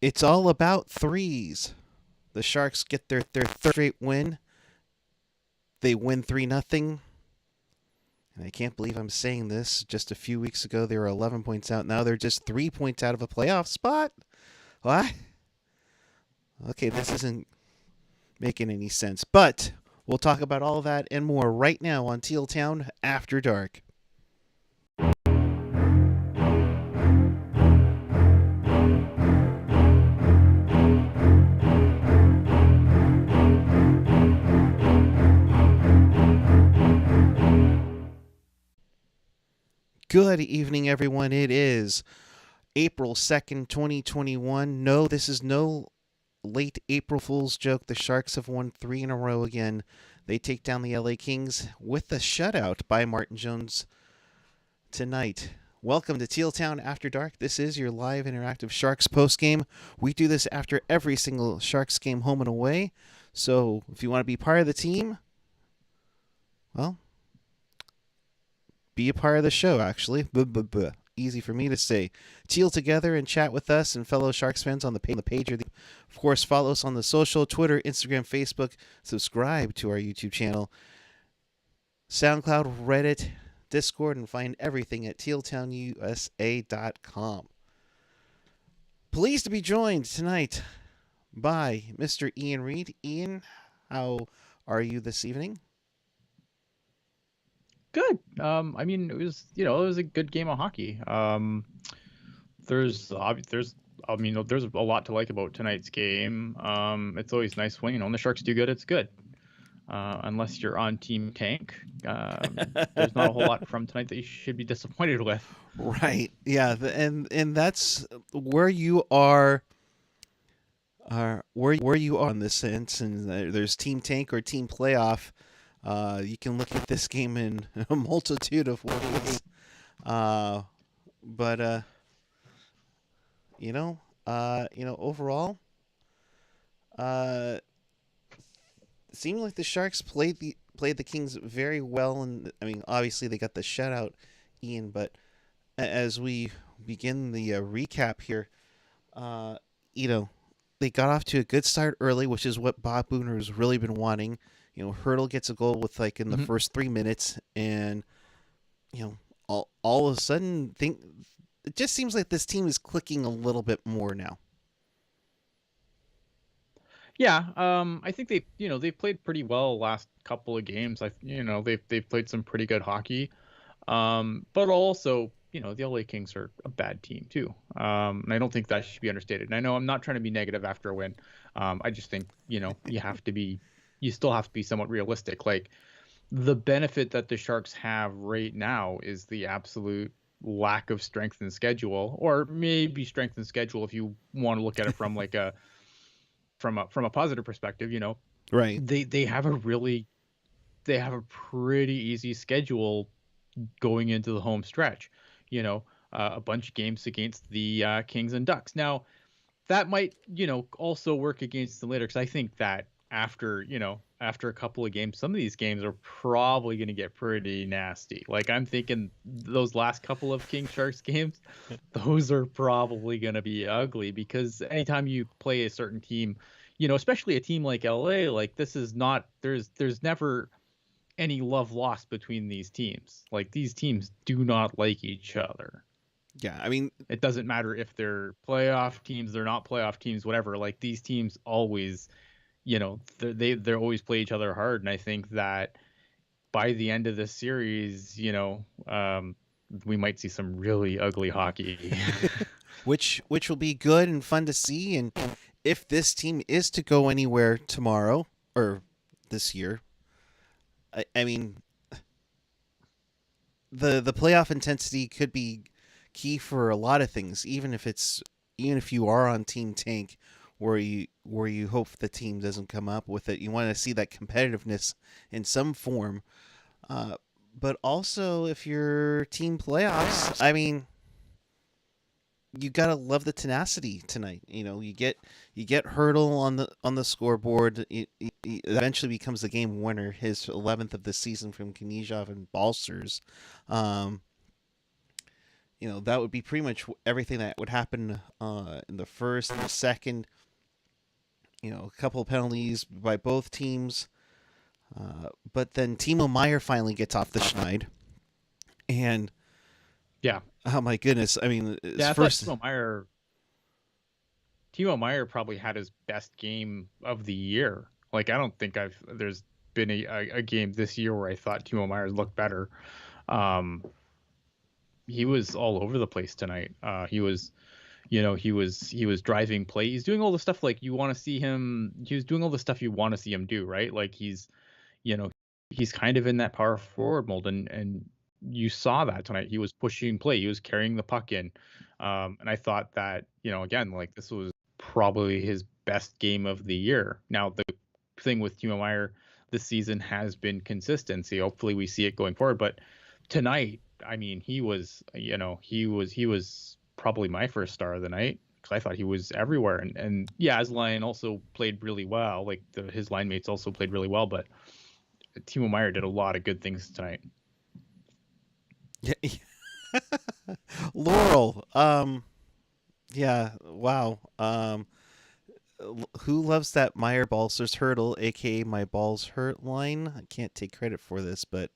It's all about threes. The Sharks get their third straight win. They win 3-0. And I can't believe I'm saying this. Just a few weeks ago, they were 11 points out. Now they're just 3 points out of a playoff spot. What? Okay, this isn't making any sense. But we'll talk about all that and more right now on Teal Town After Dark. Good evening, everyone. It is April 2nd, 2021. No, this is no late April Fool's joke. The Sharks have won 3 in a row again. They take down the LA Kings with a shutout by Martin Jones tonight. Welcome to Teal Town After Dark. This is your live interactive Sharks postgame. We do this after every single Sharks game, home and away. So if you want to be part of the team, well, be a part of the show, actually. Easy for me to say. Teal together and chat with us and fellow Sharks fans on the page. Of course, follow us on the social, Twitter, Instagram, Facebook. Subscribe to our YouTube channel, SoundCloud, Reddit, Discord, and find everything at tealtownusa.com. Pleased to be joined tonight by Mr. Ian Reid. Ian, how are you this evening? Good. It was a good game of hockey. There's a lot to like about tonight's game. It's always nice when the Sharks do good, it's good. Unless you're on Team Tank, there's not a whole lot from tonight that you should be disappointed with. Right. Yeah. And that's where you are. Where you are in this sense, and there's Team Tank or Team Playoff. You can look at this game in a multitude of ways, but overall, it seemed like the Sharks played the Kings very well, and I mean, obviously they got the shutout, Ian. But as we begin the recap here, they got off to a good start early, which is what Bob Booner's really been wanting. Hertl gets a goal with in the first 3 minutes, and all of a sudden, it just seems like this team is clicking a little bit more now. Yeah, I think they've played pretty well last couple of games. They've played some pretty good hockey, but also the LA Kings are a bad team too, and I don't think that should be understated. And I know I'm not trying to be negative after a win. I just think you still have to be somewhat realistic. Like, the benefit that the Sharks have right now is the absolute lack of strength in schedule, or maybe strength in schedule if you want to look at it from from a positive perspective. Right. They have a pretty easy schedule going into the home stretch. A bunch of games against the Kings and Ducks. Now, that might also work against them later, because I think that after a couple of games, some of these games are probably going to get pretty nasty. Like, I'm thinking those last couple of King Sharks games, those are probably going to be ugly, because anytime you play a certain team, especially a team like LA, like, this is not, there's never any love lost between these teams. Like, these teams do not like each other. Yeah, I mean, it doesn't matter if they're playoff teams, they're not playoff teams, whatever. Like, these teams always, they always play each other hard. And I think that by the end of this series, we might see some really ugly hockey. which will be good and fun to see. And if this team is to go anywhere tomorrow or this year, I mean, the playoff intensity could be key for a lot of things. Even if you are on Team Tank, where you hope the team doesn't come up with it, you want to see that competitiveness in some form. But also, if you're Team Playoffs, I mean, you gotta love the tenacity tonight. You get Hertl on the scoreboard. It eventually becomes the game winner, his 11th of the season from Knyzhov and Balcers. that would be pretty much everything that would happen in the first and the second. A couple of penalties by both teams. But then Timo Meyer finally gets off the schneid. And, Yeah. oh my goodness. I mean, I thought Timo Meyer probably had his best game of the year. Like, I don't think there's been a game this year where I thought Timo Meyer's looked better. He was all over the place tonight. He was driving play. He's doing all the stuff like you want to see him. He was doing all the stuff you want to see him do, right? Like you know, he's kind of in that power forward mold, and you saw that tonight. He was pushing play. He was carrying the puck in, and I thought that again, like this was probably his best game of the year. Now the thing with Timo Meyer this season has been consistency. Hopefully we see it going forward, but tonight, I mean, he was probably my first star of the night because I thought he was everywhere. And yeah, his line also played really well. Like his line mates also played really well, but Timo Meyer did a lot of good things tonight. Yeah. Laurel. Yeah. Wow. Who loves that Meyer Balsers hurdle, aka my balls hurt line? I can't take credit for this, but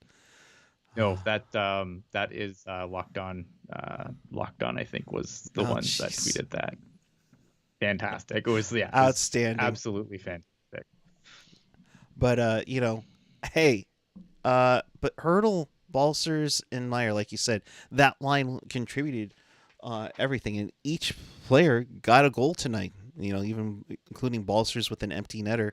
no, that is Locked On. Locked On, I think, was the ones that tweeted that. Fantastic. It was outstanding, absolutely fantastic. But hey, but hurdle, Balsers, and Meyer, like you said, that line contributed everything, and each player got a goal tonight. Even including Balsers with an empty netter.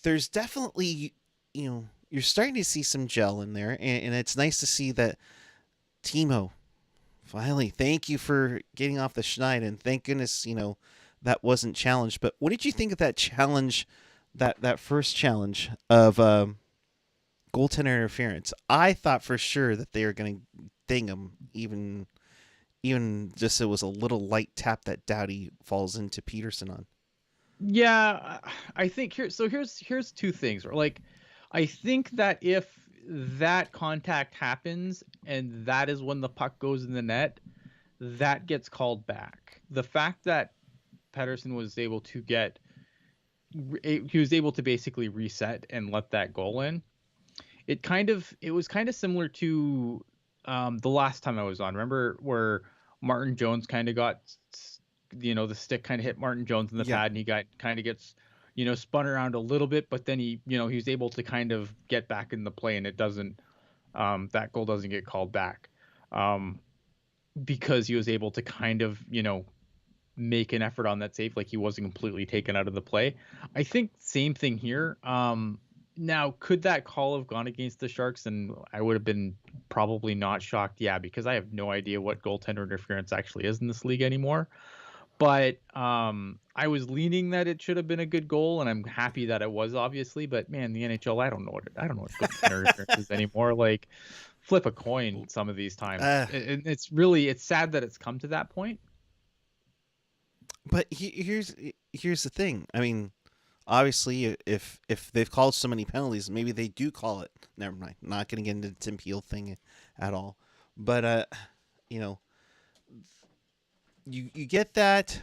There's definitely, you're starting to see some gel in there, and it's nice to see that Timo, finally, thank you for getting off the schneid, and thank goodness, that wasn't challenged. But what did you think of that challenge, that first challenge of goaltender interference? I thought for sure that they were going to ding him, even just it was a little light tap that Doughty falls into Peterson on. Yeah, I think here's two things. Like, I think that if that contact happens and that is when the puck goes in the net, that gets called back. The fact that Pettersson was able to basically reset and let that goal in. It was kind of similar to the last time I was on. Remember where Martin Jones kind of got, the stick kind of hit Martin Jones in the pad, and he gets, spun around a little bit, but then he was able to kind of get back in the play, and it doesn't, that goal doesn't get called back, because he was able to kind of, make an effort on that save, like he wasn't completely taken out of the play. I think same thing here. Now, could that call have gone against the Sharks? And I would have been probably not shocked. Yeah, because I have no idea what goaltender interference actually is in this league anymore. But I was leaning that it should have been a good goal, and I'm happy that it was, obviously. But man, the NHL, I don't know what goaltender interference is anymore. Like, flip a coin some of these times. It's sad that it's come to that point. But here's the thing. I mean, obviously, if they've called so many penalties, maybe they do call it. Never mind. Not going to get into the Tim Peel thing at all. But you get that,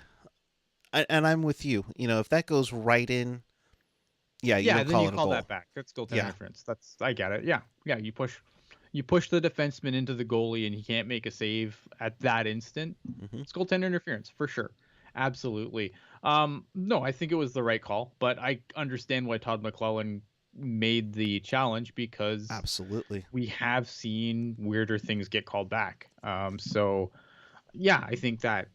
and I'm with you. If that goes right in, you don't call it a goal. Call that back. That's goaltender interference. I get it. Yeah. You push the defenseman into the goalie, and he can't make a save at that instant. Mm-hmm. It's goaltender interference for sure. Absolutely. No, I think it was the right call, but I understand why Todd McLellan made the challenge, because absolutely we have seen weirder things get called back. So yeah, I think that,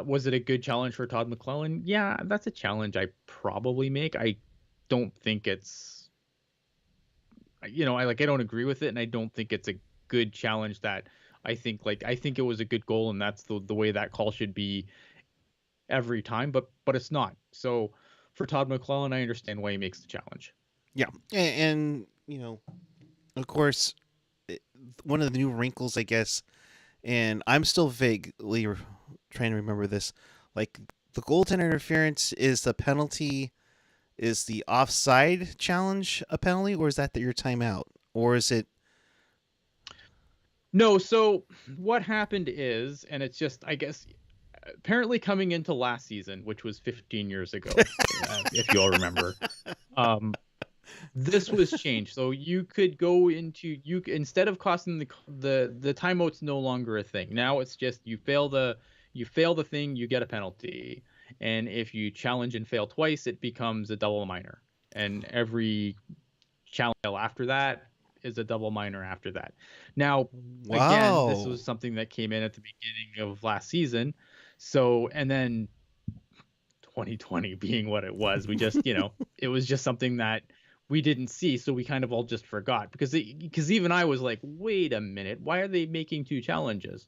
was it a good challenge for Todd McLellan? Yeah, that's a challenge I probably make. I don't think it's, I don't agree with it, and I don't think it's a good challenge that I think it was a good goal, and that's the way that call should be every time, but it's not. So for Todd McLellan, I understand why he makes the challenge. Yeah, and of course, one of the new wrinkles, I guess, and I'm still vaguely trying to remember this, like the goaltender interference is the penalty, is the offside challenge a penalty, or is that your timeout, or is it? No, so what happened is, and it's just, I guess, apparently coming into last season, which was 15 years ago, if you all remember, um, this was changed. So you could go into instead of costing the timeout's no longer a thing. Now it's just you fail the thing, you get a penalty, and if you challenge and fail twice, it becomes a double minor, and every challenge after that is a double minor after that. Now, again, this Wow. was something that came in at the beginning of last season. So, and then 2020 being what it was, we just, it was just something that we didn't see, so we kind of all just forgot because even I was like, wait a minute, why are they making two challenges?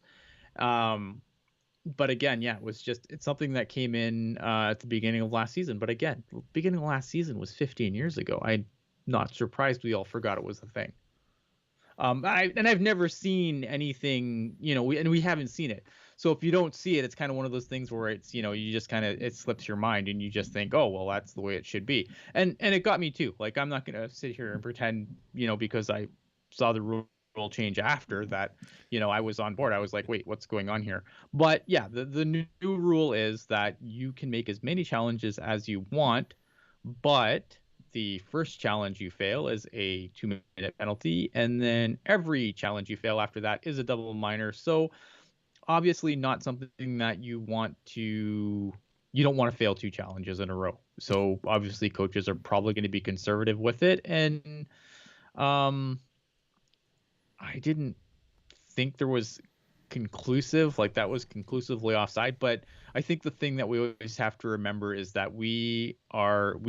But again, yeah, it's something that came in at the beginning of last season. But again, beginning of last season was 15 years ago. I'm not surprised we all forgot it was a thing. I've never seen anything, we haven't seen it. So if you don't see it, it's kind of one of those things where it's, you just kind of, it slips your mind and you just think, oh, well, that's the way it should be. And it got me too. Like, I'm not going to sit here and pretend, because I saw the rule change after that, I was on board. I was like, wait, what's going on here? But yeah, the new rule is that you can make as many challenges as you want, but the first challenge you fail is a 2-minute penalty, and then every challenge you fail after that is a double minor. So obviously not something that you don't want to fail two challenges in a row. So obviously coaches are probably going to be conservative with it. And um I didn't think there was that was conclusively offside, but I think the thing that we always have to remember is that we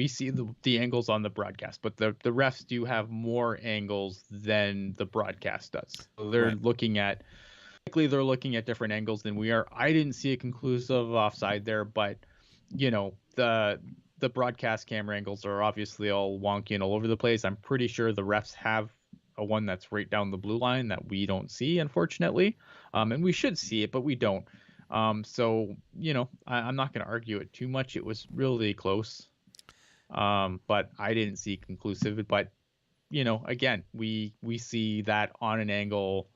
see the angles on the broadcast, but the refs do have more angles than the broadcast does. So Right. they're looking at different angles than we are. I didn't see a conclusive offside there, but the broadcast camera angles are obviously all wonky and all over the place. I'm pretty sure the refs have a one that's right down the blue line that we don't see, unfortunately. And we should see it, but we don't. So I'm not going to argue it too much. It was really close, but I didn't see conclusive. But again, we see that on an angle,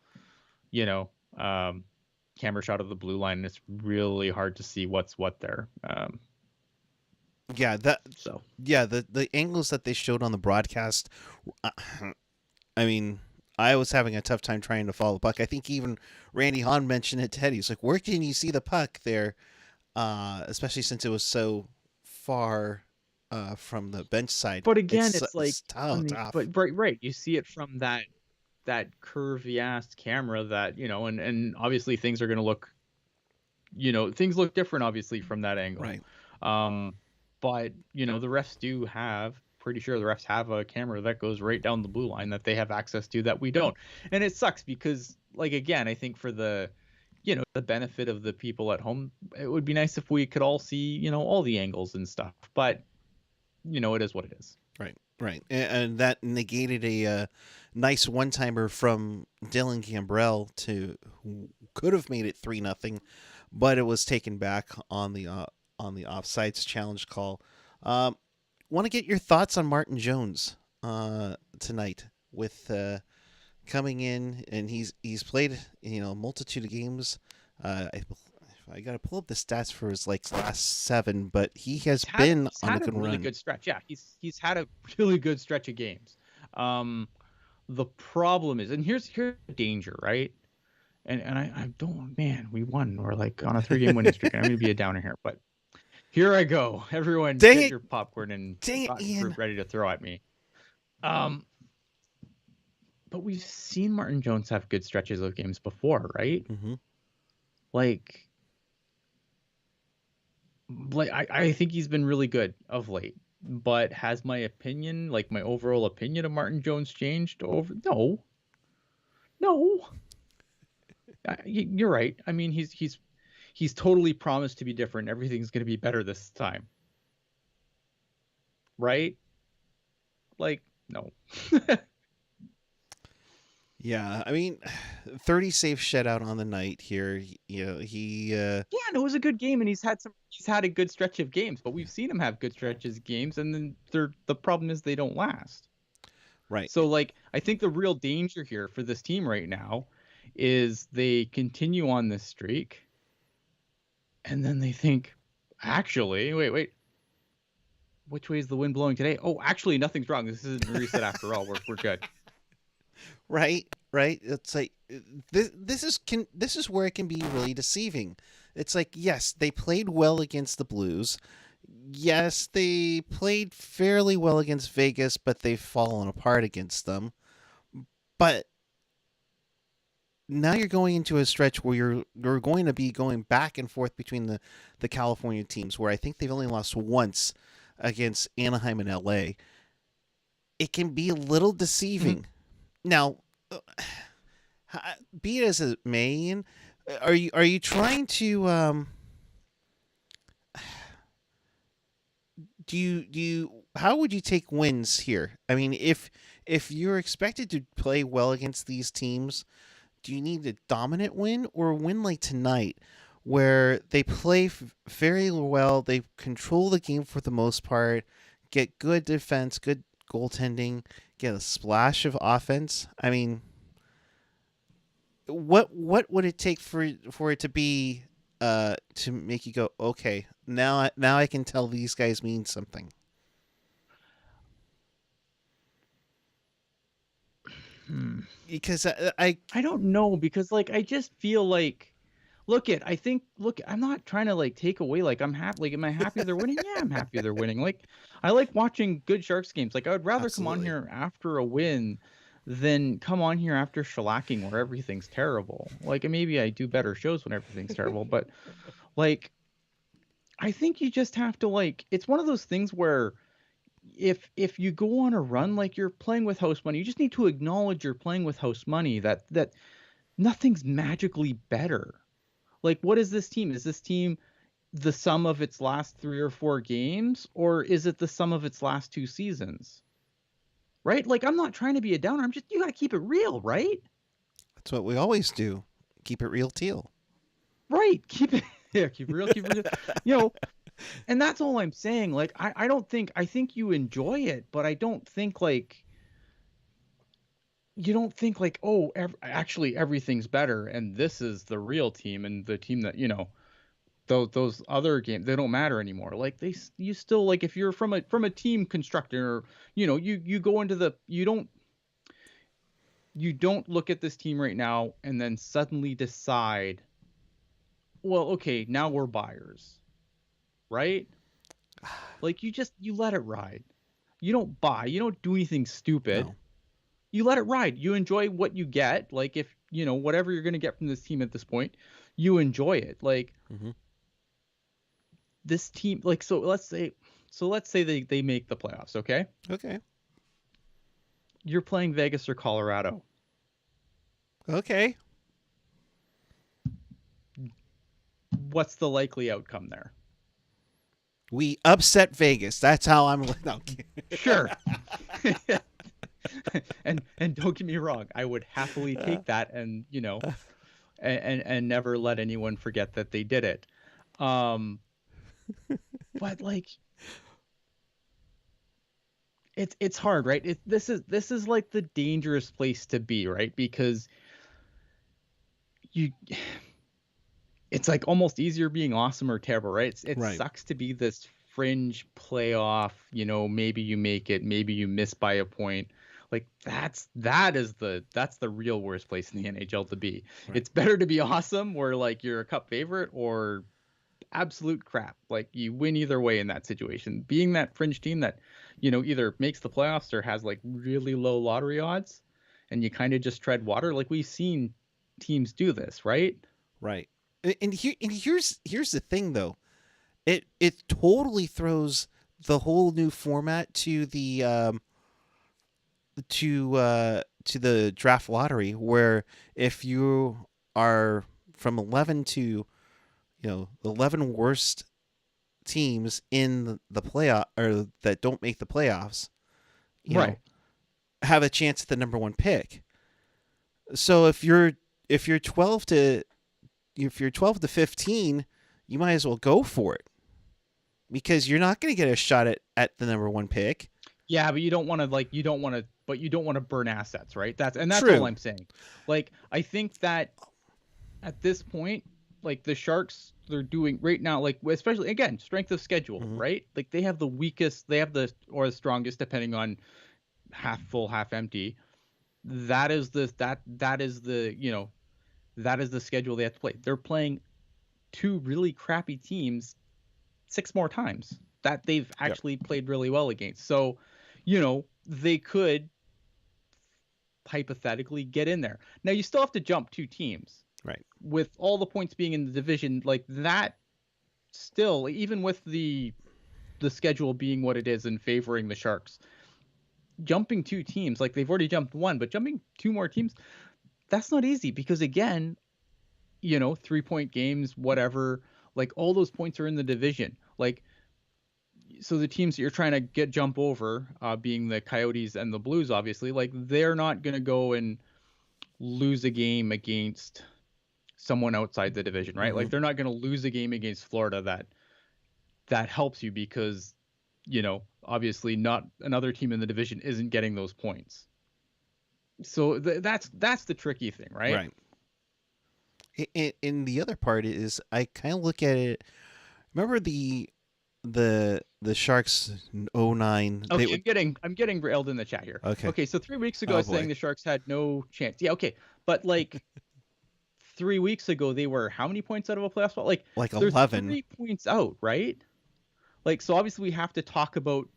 you know, camera shot of the blue line, and it's really hard to see what's what there. Yeah, So the angles that they showed on the broadcast, uh, I mean, I was having a tough time trying to follow the puck. I think even Randy Hahn mentioned it to Teddy. He's like, "Where can you see the puck there?" Especially since it was so far from the bench side. but again, it's like It's tough. but right, you see it from that curvy ass camera that and obviously things are going to look things look different obviously from that angle. Right. But the refs do have pretty sure the refs have a camera that goes right down the blue line that they have access to that we don't. And it sucks because, like, again, I think for the the benefit of the people at home, it would be nice if we could all see all the angles and stuff, but it is what it is. Right. Right. And that negated a nice one timer from Dylan Gambrell to who could have made it 3-0, but it was taken back on the offsides challenge call. Want to get your thoughts on Martin Jones tonight with coming in, and he's played a multitude of games. I got to pull up the stats for his last 7, but he has been He's on a had a good really run. good stretch. Yeah, he's had a really good stretch of games. The problem is, and here's the danger, right? And I don't, man, we won. We're like on a 3-game winning streak, and I'm gonna be a downer here, but here I go. Everyone, Dang get it! your popcorn and Dang it, fruit Ian! ready to throw at me. Um, but we've seen Martin Jones have good stretches of games before, right? Mm-hmm. Like I think he's been really good of late. But has my opinion, like my overall opinion of Martin Jones, changed over? No, no. You're right. I mean, he's totally promised to be different. Everything's going to be better this time, right? Like, no. Yeah, I mean, 30 save shutout on the night here. He Yeah, no, it was a good game, and he's had a good stretch of games, but we've seen him have good stretches of games, and then the problem is they don't last. right. So, like, I think the real danger here for this team right now is they continue on this streak, and then they think, actually, wait, which way is the wind blowing today? Oh, actually, nothing's wrong. This isn't a reset after all. We're good. Right, right. It's like this is where it can be really deceiving. It's like, yes, they played well against the Blues. Yes, they played fairly well against Vegas, but they've fallen apart against them. But now you're going into a stretch where you're going to be going back and forth between the California teams, where I think they've only lost once against Anaheim and LA. It can be a little deceiving. Mm-hmm. Now, be it as it may, are you trying to do you how would you take wins here? I mean, if you're expected to play well against these teams, do you need a dominant win or a win like tonight where they play very well, they control the game for the most part, get good defense, good goaltending, get a splash of offense? I mean, what would it take for it to be to make you go, okay, now I can tell these guys mean something? Because I don't know, because like I just feel like, look, I'm not trying to like take away, like I'm happy, like am I happy they're winning? Yeah, I'm happy they're winning. Like I like watching good Sharks games. Like I would rather come on Absolutely. here after a win than come on here after shellacking where everything's terrible. Like maybe I do better shows when everything's terrible, but like I think you just have to, like, it's one of those things where if you go on a run, like you're playing with house money, you just need to acknowledge you're playing with house money, that nothing's magically better. Like, what is this team? Is this team the sum of its last 3 or 4 games, or is it the sum of its last 2 seasons? Right? Like, I'm not trying to be a downer. You got to keep it real, right? That's what we always do. Keep it real, Teal. Right. Keep it, yeah, keep it real, keep it real. You know, and that's all I'm saying. Like, I don't think, I think you enjoy it, but I don't think like, you don't think like, oh, actually everything's better and this is the real team, and the team that, those other games, they don't matter anymore. Like you still, like, if you're from a team constructor, or you go into you don't look at this team right now and then suddenly decide, well, okay, now we're buyers, right? Like you let it ride. You don't buy, you don't do anything stupid. No. You let it ride. You enjoy what you get. Like, if whatever you're going to get from this team at this point, you enjoy it. Like, Mm-hmm. this team, like, so let's say they make the playoffs, okay? Okay. You're playing Vegas or Colorado. Okay. What's the likely outcome there? We upset Vegas. That's how I'm. No. Sure. and don't get me wrong, I would happily take that, and and never let anyone forget that they did it. But like, it's hard, right? This is like the dangerous place to be, right? Because you it's like almost easier being awesome or terrible, right? It Right. sucks to be this fringe playoff, maybe you make it, maybe you miss by a point. Like that's the real worst place in the NHL to be. Right. It's better to be awesome, where like you're a cup favorite, or absolute crap. Like you win either way in that situation. Being that fringe team that, either makes the playoffs or has like really low lottery odds, and you kind of just tread water. Like we've seen teams do this, right? Right. And here's the thing though. It totally throws the whole new format to the to the draft lottery, where if you are from 11 to the 11 worst teams in the playoff, or that don't make the playoffs, Right. have a chance at the number 1 pick. So if you're 12 to 15, you might as well go for it, because you're not going to get a shot at the number 1 pick. Yeah, but you don't want to but you don't want to burn assets, right? That's True. all I'm saying. Like, I think that at this point, like the Sharks, they're doing right now, like especially again, strength of schedule, Mm-hmm. right? Like they have the strongest, depending on half full, half empty. That is the schedule they have to play. They're playing two really crappy teams 6 more times that they've Yep. actually played really well against. So, they could hypothetically get in there. Now you still have to jump two teams. Right. With all the points being in the division, like that, still, even with the schedule being what it is and favoring the Sharks, jumping two teams, like they've already jumped one, but jumping two more teams, that's not easy because again, 3-point games, whatever, like all those points are in the division. Like, so the teams that you're trying to jump over, being the Coyotes and the Blues, obviously, like they're not going to go and lose a game against someone outside the division, right? Mm-hmm. Like they're not going to lose a game against Florida that helps you because, obviously not another team in the division isn't getting those points. So that's the tricky thing, right? Right. And the other part is I kind of look at it. Remember the Sharks in 09? Okay, I'm getting railed in the chat here. Okay. Okay, so 3 weeks ago Oh I was boy. saying the Sharks had no chance. Yeah, okay. But like 3 weeks ago they were how many points out of a playoff spot? Like they're 11. 3 points out, right? Like, so obviously we have to talk about,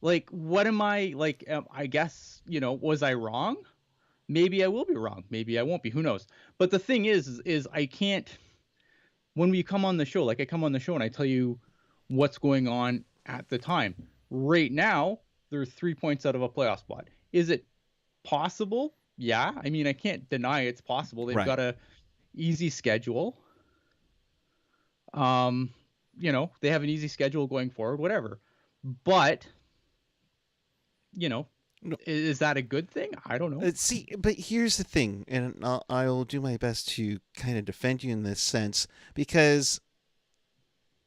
like, what am I, like, I guess, was I wrong? Maybe I will be wrong. Maybe I won't be. Who knows? But the thing is I can't, when we come on the show, like I come on the show and I tell you what's going on at the time. Right now, they're 3 points out of a playoff spot. Is it possible? Yeah. I mean, I can't deny it's possible. They've got a easy schedule. They have an easy schedule going forward, whatever. But, No. is that a good thing? I don't know. See, but here's the thing, and I'll do my best to kind of defend you in this sense, because,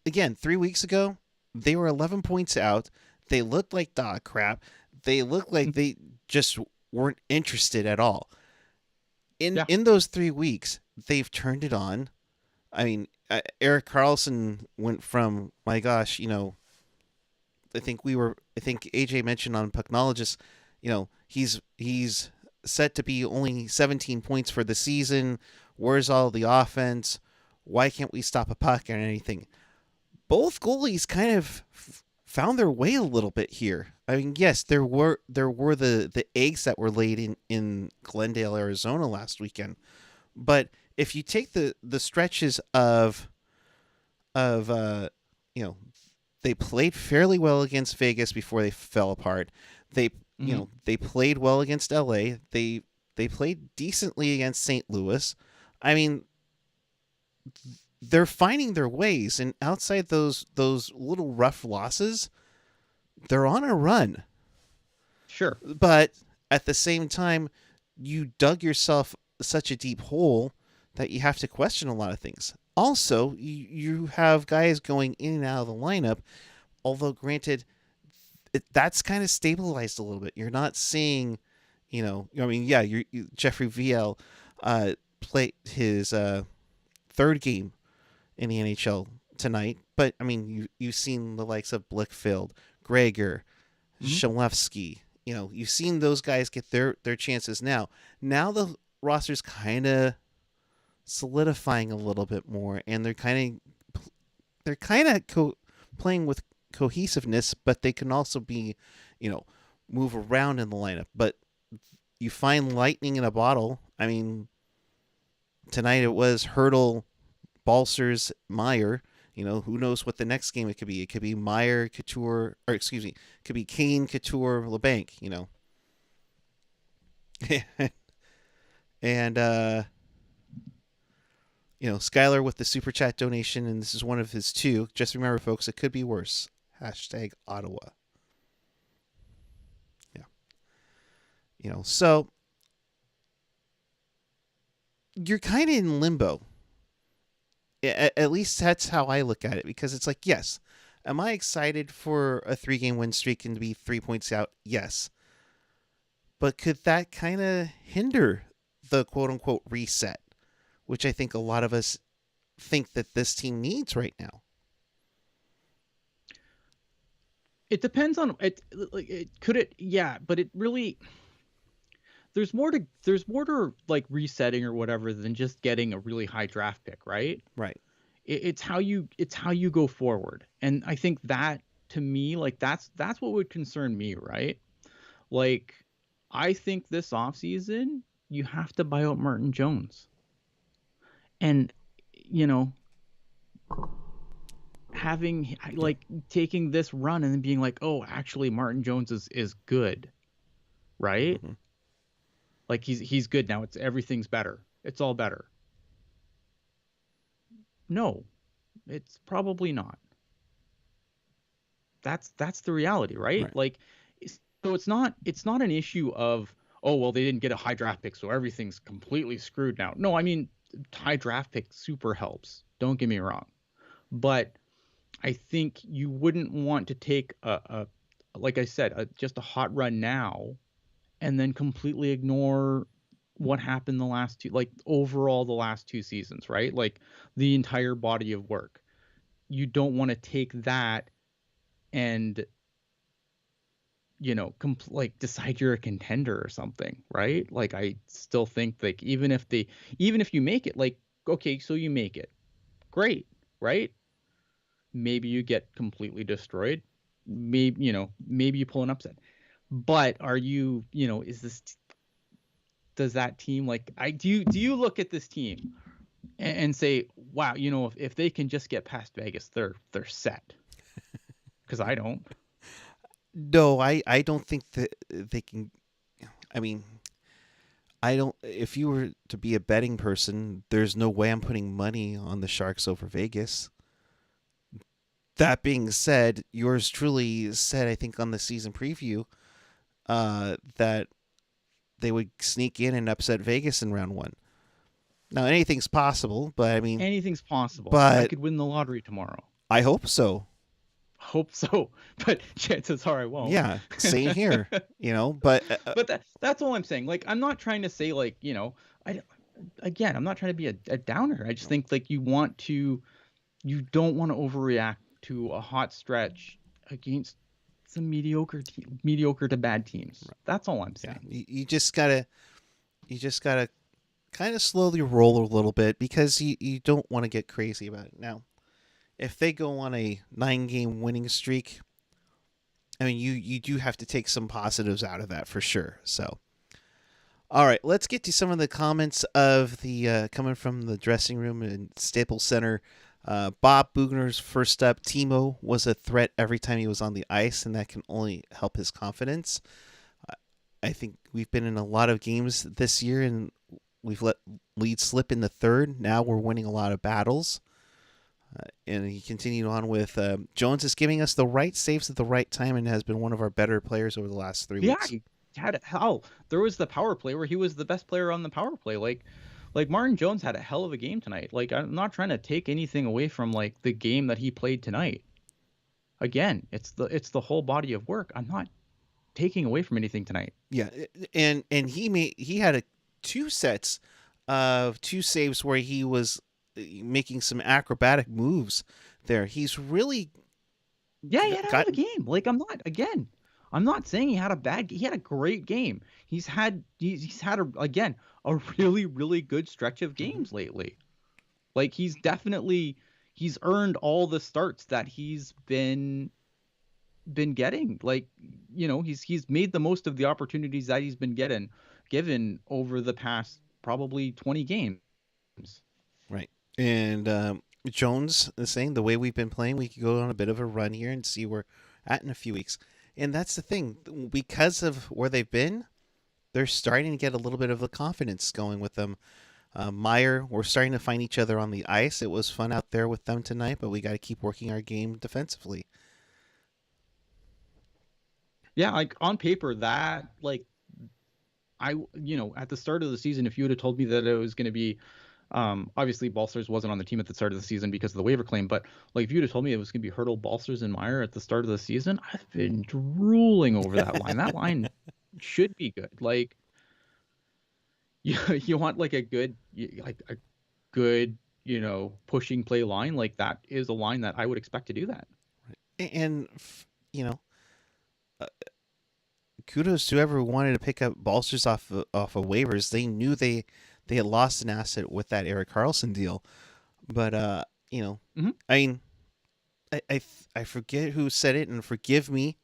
again, 3 weeks ago, they were 11 points out. They looked like dog crap. They looked like they just weren't interested at all. In those 3 weeks, they've turned it on. I mean, Erik Karlsson went from, my gosh, I think AJ mentioned on Pucknologist, he's set to be only 17 points for the season. Where's all the offense? Why can't we stop a puck or anything? Both goalies kind of found their way a little bit here. I mean, yes, there were the eggs that were laid in Glendale, Arizona last weekend, but if you take the stretches of they played fairly well against Vegas before they fell apart. They they played well against LA. They played decently against St. Louis. I mean, they're finding their ways, and outside those little rough losses, they're on a run. Sure. But at the same time, you dug yourself such a deep hole that you have to question a lot of things. Also, you have guys going in and out of the lineup, although granted, that's kind of stabilized a little bit. You're not seeing, Jeffrey VL played his third game in the NHL tonight, but I mean, you've seen the likes of Blickfield, Gregor, Shalevsky. You've seen those guys get their chances now. Now the roster's kind of solidifying a little bit more, and they're kind of playing with cohesiveness, but they can also be, move around in the lineup. But you find lightning in a bottle. I mean, tonight it was Hurdle, Balsers, Meyer. Who knows what the next game it could be? It could be Meyer, Couture, or excuse me, it could be Kane, Couture, LeBanc. And Skylar with the super chat donation, and this is one of his two. Just remember, folks, it could be worse. # Ottawa. Yeah. So you're kind of in limbo. At least that's how I look at it, because it's like, yes, am I excited for a 3-game win streak and to be 3 points out? Yes. But could that kind of hinder the quote unquote reset, which I think a lot of us think that this team needs right now? It depends on it. Like, could it? Yeah, but it really there's more to like resetting or whatever than just getting a really high draft pick, right? Right. It's how you go forward, and I think that to me, like that's what would concern me, right? Like, I think this offseason you have to buy out Martin Jones, and you know having like taking this run and then being like, oh, actually Martin Jones is good, right? Mm-hmm. Like he's good now. It's everything's better. It's all better. No, it's probably not. That's the reality, right? Right. Like, so it's not an issue of, oh well, they didn't get a high draft pick, so everything's completely screwed now. No, I mean, high draft pick super helps. Don't get me wrong, but I think you wouldn't want to take a like I said, just a hot run now and then completely ignore what happened the last two, like overall the last two seasons, right? Like the entire body of work. You don't want to take that and like decide you're a contender or something, right? Like I still think like even if you make it, like okay, so you make it, great, right? Maybe you get completely destroyed, maybe you pull an upset, but are you you know is this does that team, like, I do you look at this team and say, wow, if they can just get past Vegas, they're set? Because I don't. No, I don't think that they can. I mean, I don't. If you were to be a betting person, there's no way I'm putting money on the Sharks over Vegas. That being said, yours truly said, I think, on the season preview, that they would sneak in and upset Vegas in round one. Now, anything's possible, but I mean, Anything's possible. I but could win the lottery tomorrow. I hope so. Hope so, but chances are I won't. Yeah, same here. But But that's all I'm saying. Like, I'm not trying to say, like, I again, I'm not trying to be a downer. I just think like you don't want to overreact to a hot stretch against some mediocre to bad teams. That's all I'm yeah, saying. you just gotta kind of slowly roll a little bit because you don't want to get crazy about it. Now, if they go on a 9-game winning streak, I mean, you do have to take some positives out of that for sure. So, all right, let's get to some of the comments of the coming from the dressing room in Staples Center. Bob Bugner's first up. Timo was a threat every time he was on the ice, and that can only help his confidence. I think we've been in a lot of games this year, and we've let leads slip in the third. Now we're winning a lot of battles. And he continued on with, Jones is giving us the right saves at the right time and has been one of our better players over the last 3 Yeah, weeks. he had hell. There was the power play where he was the best player on the power play. Like Martin Jones had a hell of a game tonight. Like, I'm not trying to take anything away from like the game that he played tonight. Again, it's the whole body of work. I'm not taking away from anything tonight. Yeah, and he had two sets of two saves where he was making some acrobatic moves there. He's really Yeah, he had a hell of got a game. Like, I'm not saying he had a bad. He had a great game. He's had a really really good stretch of games lately. Like, he's earned all the starts that he's been getting. Like, he's made the most of the opportunities that he's been given over the past probably 20 games. right. And Jones is saying the way we've been playing, we could go on a bit of a run here and see where we're at in a few weeks. And that's the thing, because of where they've been, they're starting to get a little bit of the confidence going with them. Meyer, we're starting to find each other on the ice. It was fun out there with them tonight, but we got to keep working our game defensively. Yeah, like on paper, that like at the start of the season, if you would have told me that it was going to be, obviously Balcers wasn't on the team at the start of the season because of the waiver claim, but like if you'd have told me it was going to be Hurdle, Balcers, and Meyer at the start of the season, I've been drooling over that line. That line should be good. Like you want like a good, pushing play line. Like that is a line that I would expect to do that. And you know, uh, kudos to whoever wanted to pick up Balsters off of waivers. They knew they had lost an asset with that Erik Karlsson deal, but Mhm. I mean, I forget who said it, and forgive me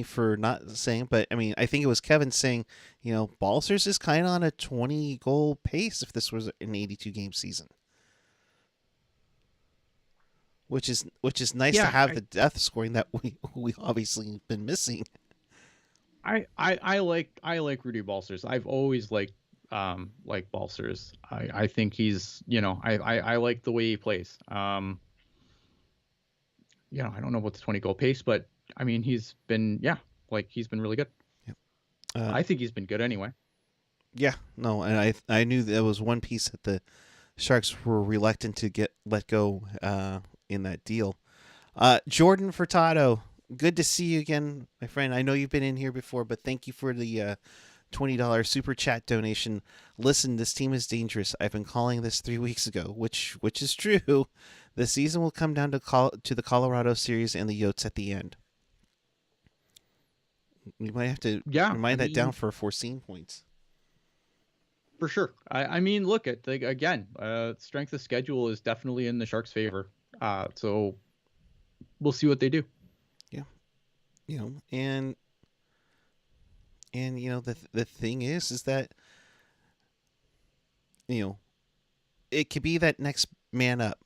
for not saying, but I mean, I think it was Kevin saying, Balsters is kind of on a 20 goal pace if this was an 82 game season, which is nice to Yeah, have the depth scoring that we obviously been missing. I like Rudy Balsers. I've always liked Balsers. I think he's, I like the way he plays. I don't know about the 20 goal pace, but I mean he's been really good. Yep. Uh, I think he's been good anyway. yeah, no, and I knew there was one piece that the Sharks were reluctant to get let go in that deal. Jordan Furtado, good to see you again, my friend. I know you've been in here before, but thank you for the $20 super chat donation. Listen, this team is dangerous. I've been calling this 3 weeks ago, which is true. The season will come down to the Colorado series and the Yotes at the end. You might have to Yeah, I remind that down mean, for foreseen points. for sure. I mean, look at again, strength of schedule is definitely in the Sharks' favor. So we'll see what they do. Yeah, and the thing is that you know it could be that next man up.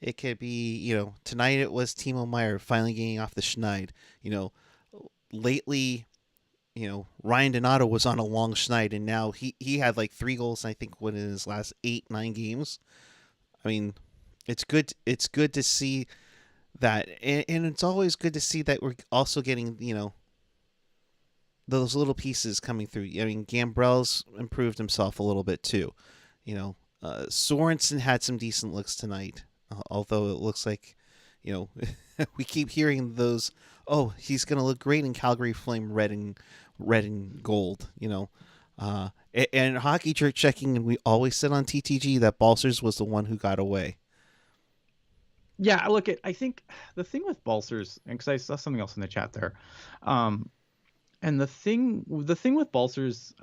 It could be, tonight it was Timo Meyer finally getting off the schneid. You know, lately, Ryan Donato was on a long schneid, and now he had like 3 goals, I think, in his last 8-9 games. I mean, it's good. It's good to see that, and it's always good to see that we're also getting, those little pieces coming through. I mean, Gambrell's improved himself a little bit too. Sorensen had some decent looks tonight, although it looks like, you know, we keep hearing those. Oh, he's going to look great in Calgary Flame red and gold. And hockey jerk checking, and we always said on TTG that Balsers was the one who got away. Yeah, look at I think the thing with Balsers, and because I saw something else in the chat there, um, and the thing with Balsers,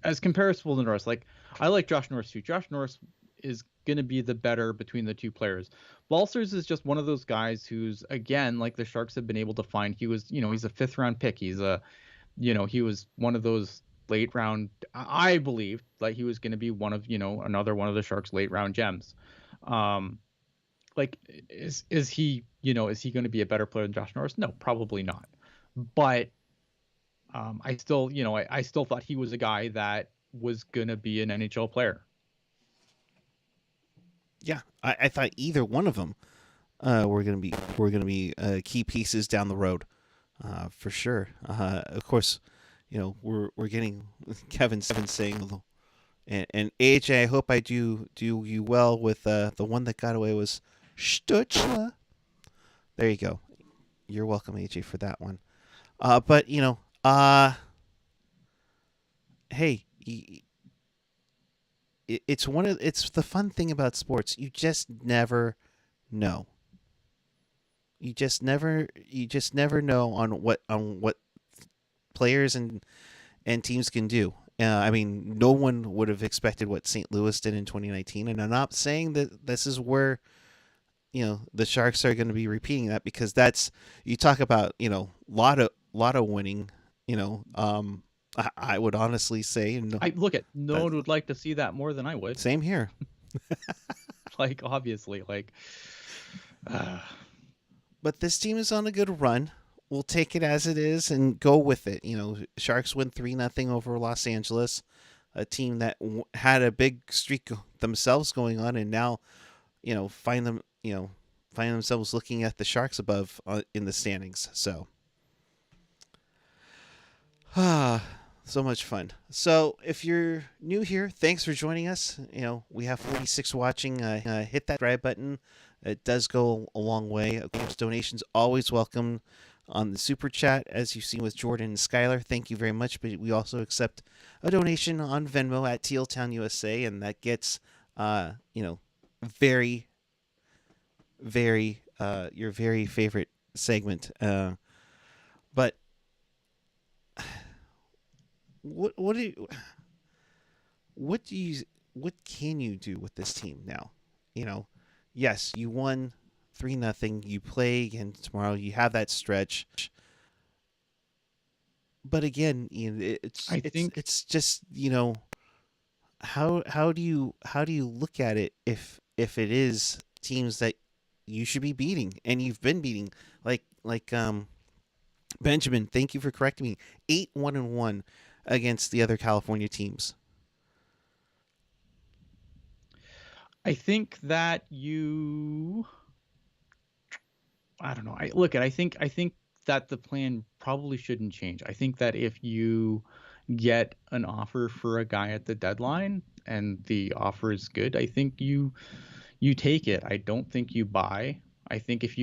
as comparable to Norris, like I like Josh Norris too. Josh Norris is gonna be the better between the two players. Balsers is just one of those guys who's again like the Sharks have been able to find. He's a fifth round pick. He was one of those late round. I believed like he was going to be one of another one of the Sharks late round gems. Um, like is he going to be a better player than Josh Norris? No, probably not. But I still I still thought he was a guy that was going to be an NHL player. Yeah, I thought either one of them were gonna be key pieces down the road, for sure. Of course, we're getting Kevin saying, and AJ. I hope I do you well with the one that got away was Stutzla. There you go. You're welcome, AJ, for that one. But hey, it's the fun thing about sports. You just never know. You just never know on what players and teams can do. I mean, no one would have expected what St. Louis did in 2019, and I'm not saying that this is where the Sharks are going to be repeating that, because that's, you talk about lotto winning. I would honestly say no. I look at no That, one would like to see that more than I would. same here. Like obviously, like uh, But this team is on a good run. We'll take it as it is and go with it. Sharks win 3-0 over Los Angeles, a team that had a big streak themselves going on, and now, find themselves looking at the Sharks above in the standings. So, so much fun. So, if you're new here, thanks for joining us. We have 46 watching. Hit that subscribe button. It does go a long way. Of course, donations always welcome. on the super chat, as you've seen with Jordan and Skylar. Thank you very much. But we also accept a donation on Venmo at Teal Town USA, and that gets, very, very, your very favorite segment. But what do you, what can you do with this team now? Yes, you won 3-0. You play again tomorrow. You have that stretch. But again, it's just how do you look at it if it is teams that you should be beating and you've been beating, like Benjamin, thank you for correcting me, 8-1-1 against the other California teams. I think that I don't know. I think that the plan probably shouldn't change. I think that if you get an offer for a guy at the deadline and the offer is good, I think you take it. I don't think you buy. I think if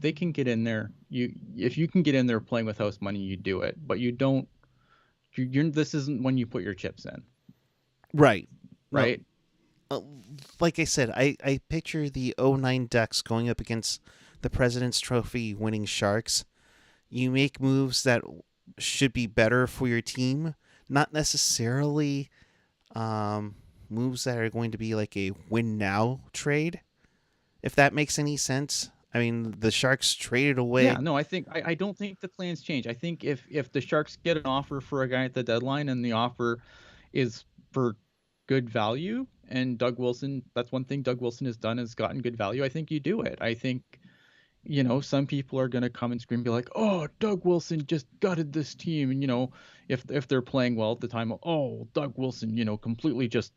they can get in there, if you can get in there playing with house money, you do it. But you don't. This isn't when you put your chips in. Right. Right. Like I said, I picture the 09 Ducks going up against the President's Trophy winning Sharks. You make moves that should be better for your team, not necessarily moves that are going to be like a win now trade, if that makes any sense. I mean, the Sharks traded away. Yeah, no, I don't think the plans change. I think if the Sharks get an offer for a guy at the deadline and the offer is for good value, and Doug Wilson, that's one thing Doug Wilson has done, has gotten good value, I think you do it. I think, some people are going to come and scream and be like, oh, Doug Wilson just gutted this team. And, if they're playing well at the time, oh, Doug Wilson, completely just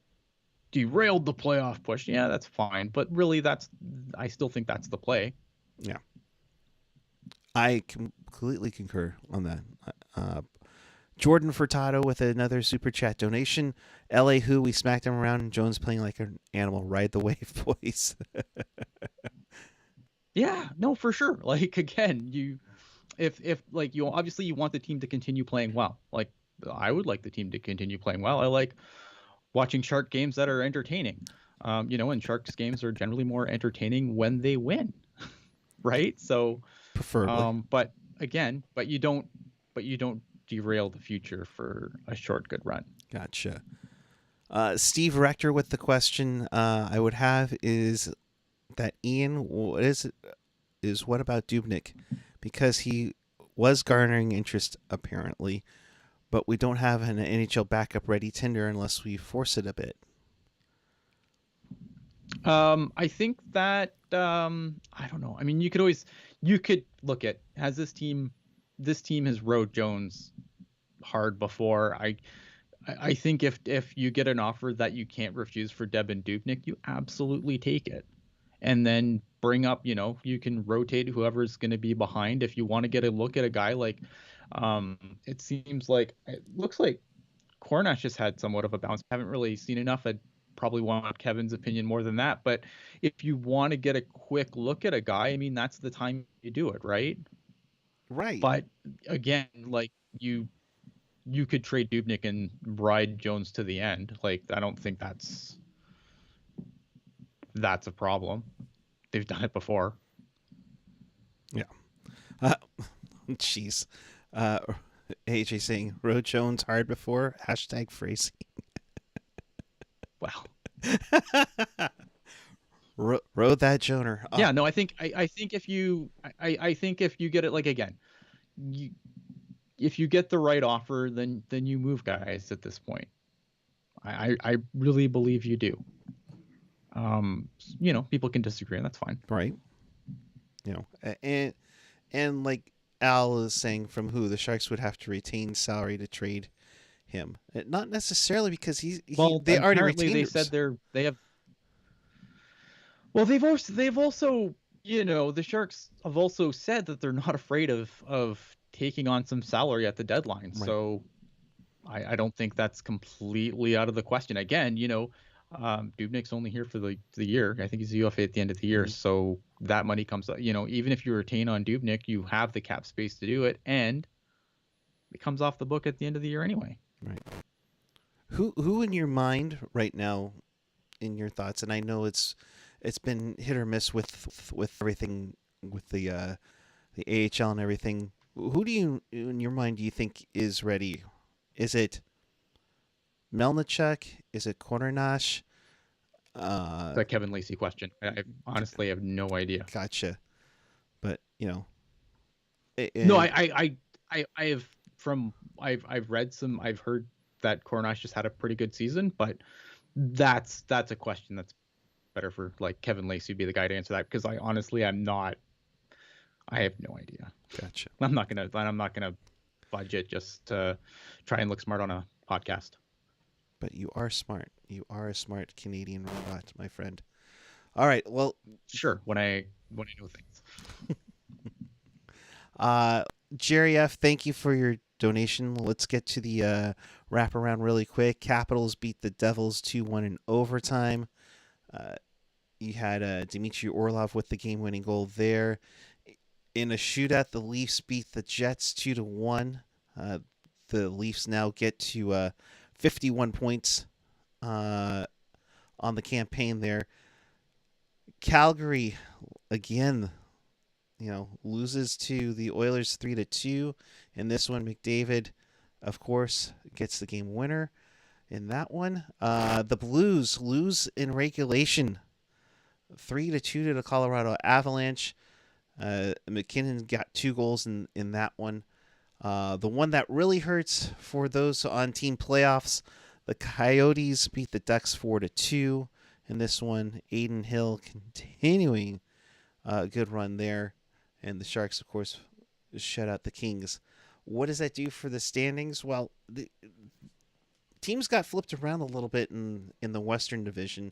derailed the playoff push. Yeah, that's fine. But really, I still think that's the play. Yeah. I completely concur on that. Jordan Furtado with another super chat donation. LA Who, we smacked him around, and Jones playing like an animal. Ride the wave, boys. Yeah, no, for sure. Like, again, if you obviously you want the team to continue playing well. Like, I would like the team to continue playing well. I like watching Shark games that are entertaining. And Sharks games are generally more entertaining when they win, right? So, preferably. But you don't derail the future for a short good run. Gotcha. Steve Rector with the question I would have is that Ian, what about Dubnyk? Because he was garnering interest apparently, but we don't have an NHL backup ready tender unless we force it a bit. I think that I don't know. I mean, you could look at, has this team has rode Jones hard before. I think if you get an offer that you can't refuse for Devin Dubnyk, you absolutely take it. And then bring up, you can rotate whoever's going to be behind. If you want to get a look at a guy like, it looks like Cornash has had somewhat of a bounce. I haven't really seen enough. I'd probably want Kevin's opinion more than that. But if you want to get a quick look at a guy, I mean, that's the time you do it, right? Right. But again, like you could trade Dubnyk and ride Jones to the end. Like, I don't think that's a problem. They've done it before. Yeah. Jeez. AJ saying, rode Jones hard before, #phrasing. Wow. Rode that Joner. Yeah, no, I think if you get it, like, again, if you get the right offer, then you move guys at this point. I really believe you do. People can disagree, and that's fine. Right. And like Al is saying, from who the Sharks would have to retain salary to trade him. Not necessarily because they already retained. They said they have. Well, they've also the Sharks have also said that they're not afraid of taking on some salary at the deadline. Right. So I don't think that's completely out of the question. Again, Dubnik's only here for the year. I think he's UFA at the end of the year, Mhm. so that money comes. Even if you retain on Dubnik, you have the cap space to do it, and it comes off the book at the end of the year anyway. Right. Who in your mind right now, in your thoughts, and I know it's been hit or miss with everything with the AHL and everything. Who do you in your mind do you think is ready? Is it Melnichuk? Is it Kornash? Uh, The Kevin Lacey question. I honestly have no idea. gotcha. But No, and I have I've read some. I've heard that Cornash just had a pretty good season, but that's a question that's better for like Kevin Lacey to be the guy to answer that, because I honestly I'm not. I have no idea. gotcha. I'm not gonna budget just to try and look smart on a podcast. But you are smart. You are a smart Canadian robot, my friend. All right. Well, Sure, when I know things. uh, Jerry F, thank you for your donation. Let's get to the wraparound really quick. Capitals beat the Devils 2-1 in overtime. Uh, you had Dmitry Orlov with the game-winning goal there. In a shootout, the Leafs beat the Jets 2-1. The Leafs now get to 51 points on the campaign there. Calgary again, loses to the Oilers 3-2. In this one, McDavid, of course, gets the game winner. In that one, the Blues lose in regulation, 3-2 to the Colorado Avalanche. McKinnon got 2 goals in that one. The one that really hurts for those on team playoffs, the Coyotes beat the Ducks 4-2. In this one, Aiden Hill continuing a good run there. And the Sharks, of course, shut out the Kings. What does that do for the standings? Well, the teams got flipped around a little bit in the Western Division.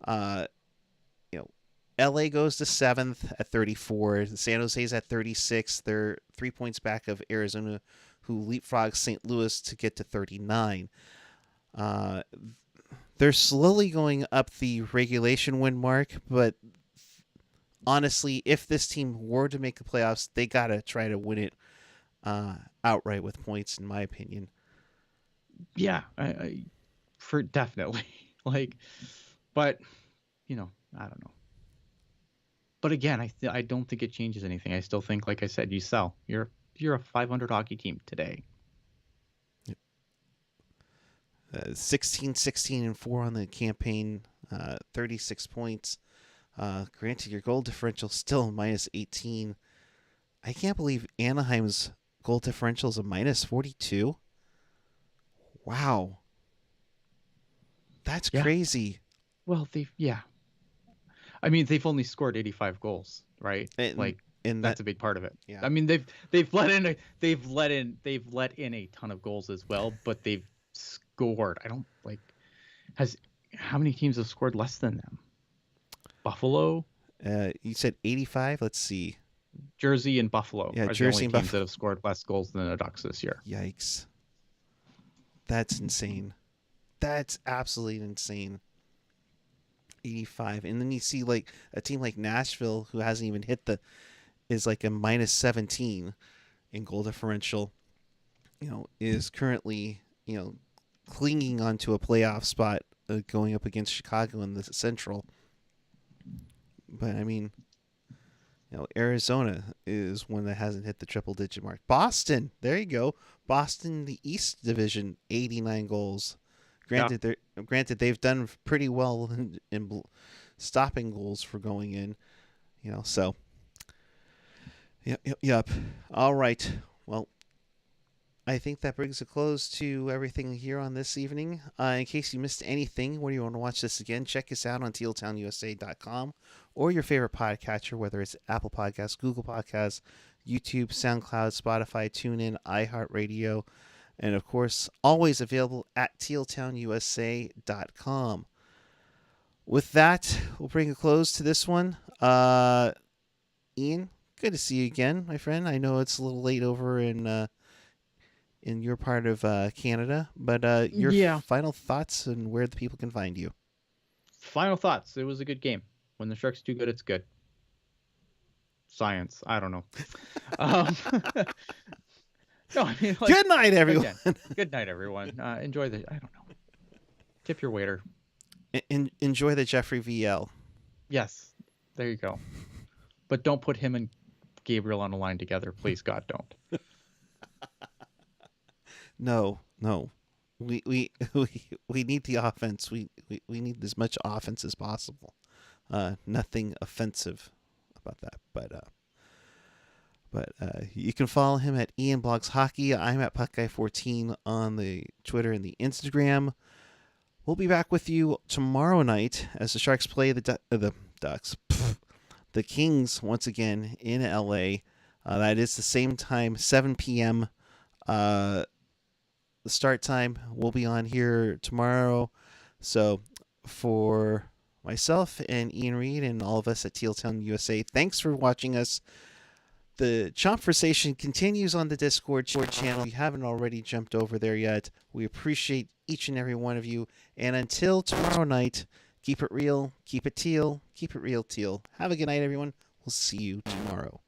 Uh, LA goes to 7th at 34. San Jose's at 36. They're 3 points back of Arizona, who leapfrogs St. Louis to get to 39. They're slowly going up the regulation win mark, but honestly, if this team were to make the playoffs, they got to try to win it outright with points, in my opinion. Yeah, for definitely like, but I don't know. But again, I don't think it changes anything. I still think, like I said, you sell. You're a 500 hockey team today. 16, 16, and 4 on the campaign, 36 points. Granted, your goal differential still minus 18. I can't believe Anaheim's goal differential is a minus 42. Wow. That's Yeah. crazy. Well, yeah. I mean, they've only scored 85 goals, right? And, that's a big part of it. Yeah. I mean, they've let in a ton of goals as well, but they've scored. I don't how many teams have scored less than them? Buffalo? You said 85? Let's see. Jersey and Buffalo are Jersey the only teams that have scored less goals than the Ducks this year. Yikes. That's insane. That's absolutely insane. 85. And then you see like a team like Nashville, who hasn't even hit is like a minus 17 in goal differential, is currently, clinging onto a playoff spot, going up against Chicago in the Central. But I mean, Arizona is one that hasn't hit the triple digit mark. Boston, there you go. Boston, the East Division, 89 goals. Granted, they've done pretty well in stopping goals for going in. So. Yep. All right. Well, I think that brings a close to everything here on this evening. In case you missed anything, or you want to watch this again, check us out on tealtownusa.com or your favorite podcatcher, whether it's Apple Podcasts, Google Podcasts, YouTube, SoundCloud, Spotify, TuneIn, iHeartRadio, and of course, always available at tealtownusa.com. With that, we'll bring a close to this one. Ian, good to see you again, my friend. I know it's a little late over in your part of Canada, but your final thoughts and where the people can find you. final thoughts. It was a good game. When the Sharks do good, it's good. Science. I don't know. No, I mean, like, Good night, everyone. Again, good night, everyone. Enjoy the. I don't know. Tip your waiter. Enjoy the Jeffrey VL. Yes, there you go. But don't put him and Gabriel on a line together, please, God, don't. No. We need the offense. We need as much offense as possible. Nothing offensive about that, but you can follow him at Ian Blogs Hockey. I'm at PuckGuy14 on the Twitter and the Instagram. We'll be back with you tomorrow night as the Sharks play the Ducks, the Kings once again in LA. That is the same time, 7 p.m. The start time. We'll be on here tomorrow. So for myself and Ian Reid and all of us at Teal Town USA, thanks for watching us. The conversation continues on the Discord channel. If you haven't already jumped over there yet, we appreciate each and every one of you. And until tomorrow night, keep it real, keep it teal, keep it real teal. Have a good night, everyone. We'll see you tomorrow.